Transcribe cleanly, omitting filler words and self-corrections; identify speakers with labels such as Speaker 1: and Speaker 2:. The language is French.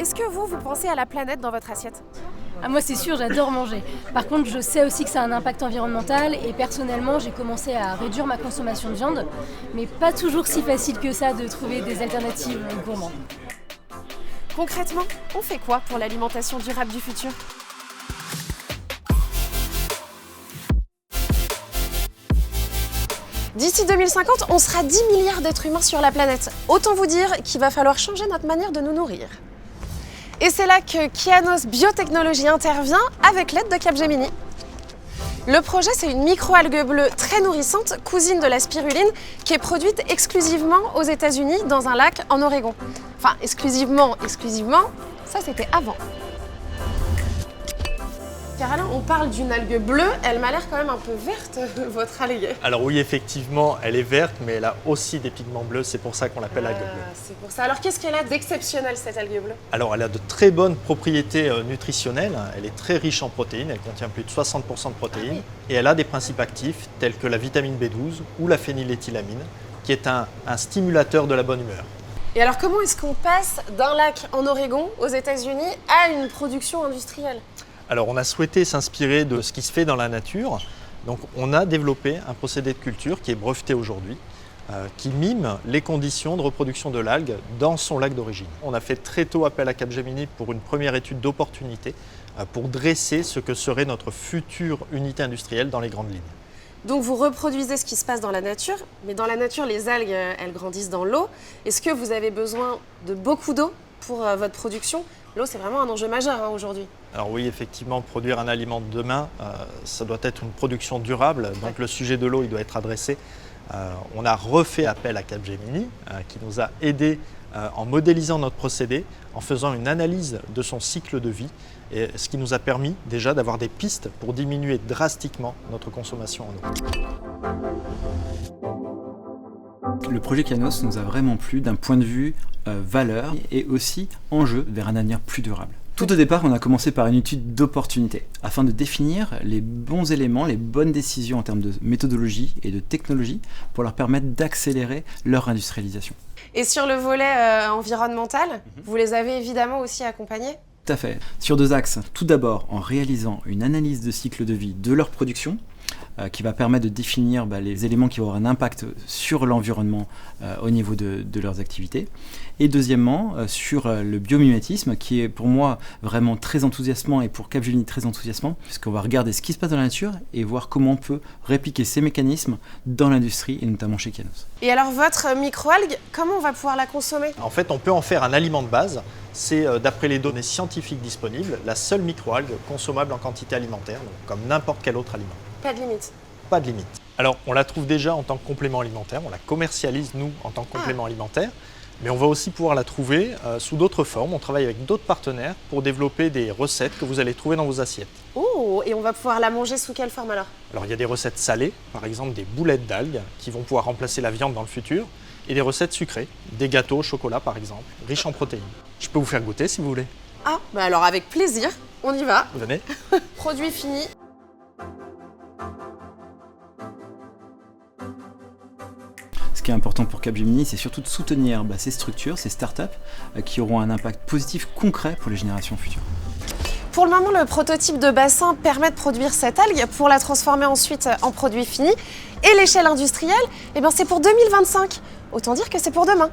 Speaker 1: Est-ce que vous pensez à la planète dans votre assiette ?
Speaker 2: Ah, moi c'est sûr, j'adore manger. Par contre, je sais aussi que ça a un impact environnemental et personnellement, j'ai commencé à réduire ma consommation de viande, mais pas toujours si facile que ça de trouver des alternatives gourmandes.
Speaker 1: Concrètement, on fait quoi pour l'alimentation durable du futur ? D'ici 2050, on sera 10 milliards d'êtres humains sur la planète. Autant vous dire qu'il va falloir changer notre manière de nous nourrir. Et c'est là que Kianos Biotechnologie intervient avec l'aide de Capgemini. Le projet, c'est une microalgue bleue très nourrissante, cousine de la spiruline, qui est produite exclusivement aux États-Unis dans un lac en Oregon. Enfin, exclusivement, ça c'était avant. Car Alain, on parle d'une algue bleue, elle m'a l'air quand même un peu verte, votre algue.
Speaker 3: Alors oui, effectivement, elle est verte, mais elle a aussi des pigments bleus, c'est pour ça qu'on l'appelle algue bleue.
Speaker 1: C'est pour ça. Alors qu'est-ce qu'elle a d'exceptionnel, cette algue bleue ?
Speaker 3: Alors elle a de très bonnes propriétés nutritionnelles, elle est très riche en protéines, elle contient plus de 60% de protéines, et elle a des principes actifs tels que la vitamine B12 ou la phényléthylamine, qui est un stimulateur de la bonne humeur.
Speaker 1: Et alors comment est-ce qu'on passe d'un lac en Oregon, aux États-Unis, à une production industrielle ?
Speaker 3: Alors on a souhaité s'inspirer de ce qui se fait dans la nature. Donc on a développé un procédé de culture qui est breveté aujourd'hui, qui mime les conditions de reproduction de l'algue dans son lac d'origine. On a fait très tôt appel à Capgemini pour une première étude d'opportunité pour dresser ce que serait notre future unité industrielle dans les grandes lignes.
Speaker 1: Donc vous reproduisez ce qui se passe dans la nature, mais dans la nature, les algues, elles grandissent dans l'eau. Est-ce que vous avez besoin de beaucoup d'eau pour votre production ? L'eau, c'est vraiment un enjeu majeur aujourd'hui.
Speaker 3: Alors oui, effectivement, produire un aliment de demain, ça doit être une production durable. Donc le sujet de l'eau, il doit être adressé. On a refait appel à Capgemini, qui nous a aidés en modélisant notre procédé, en faisant une analyse de son cycle de vie, et ce qui nous a permis déjà d'avoir des pistes pour diminuer drastiquement notre consommation en eau.
Speaker 4: Le projet Kianos nous a vraiment plu d'un point de vue valeur et aussi enjeu vers un avenir plus durable. Tout au départ, on a commencé par une étude d'opportunité afin de définir les bons éléments, les bonnes décisions en termes de méthodologie et de technologie pour leur permettre d'accélérer leur industrialisation.
Speaker 1: Et sur le volet environnemental, vous les avez évidemment aussi accompagnés ?
Speaker 4: Tout à fait. Sur deux axes. Tout d'abord, en réalisant une analyse de cycle de vie de leur production, qui va permettre de définir les éléments qui vont avoir un impact sur l'environnement au niveau de leurs activités. Et deuxièmement, sur le biomimétisme, qui est pour moi vraiment très enthousiasmant et pour Capgemini très enthousiasmant, puisqu'on va regarder ce qui se passe dans la nature et voir comment on peut répliquer ces mécanismes dans l'industrie et notamment chez Kianos.
Speaker 1: Et alors votre microalgue, comment on va pouvoir la consommer ?
Speaker 3: En fait, on peut en faire un aliment de base. C'est, d'après les données scientifiques disponibles, la seule microalgue consommable en quantité alimentaire, donc comme n'importe quel autre aliment.
Speaker 1: Pas de limite.
Speaker 3: Pas de limite. Alors, on la trouve déjà en tant que complément alimentaire, on la commercialise, nous, en tant que complément alimentaire, mais on va aussi pouvoir la trouver sous d'autres formes. On travaille avec d'autres partenaires pour développer des recettes que vous allez trouver dans vos assiettes.
Speaker 1: Oh, et on va pouvoir la manger sous quelle forme alors ?
Speaker 3: Alors, il y a des recettes salées, par exemple des boulettes d'algues, qui vont pouvoir remplacer la viande dans le futur, et des recettes sucrées, des gâteaux au chocolat, par exemple, riches en protéines. Je peux vous faire goûter si vous voulez.
Speaker 1: Ah, bah alors avec plaisir, on y va.
Speaker 3: Venez.
Speaker 1: Produit fini.
Speaker 4: Ce qui est important pour Capgemini, c'est surtout de soutenir ces structures, ces startups, qui auront un impact positif concret pour les générations futures.
Speaker 1: Pour le moment, le prototype de bassin permet de produire cette algue pour la transformer ensuite en produit fini. Et l'échelle industrielle, c'est pour 2025. Autant dire que c'est pour demain.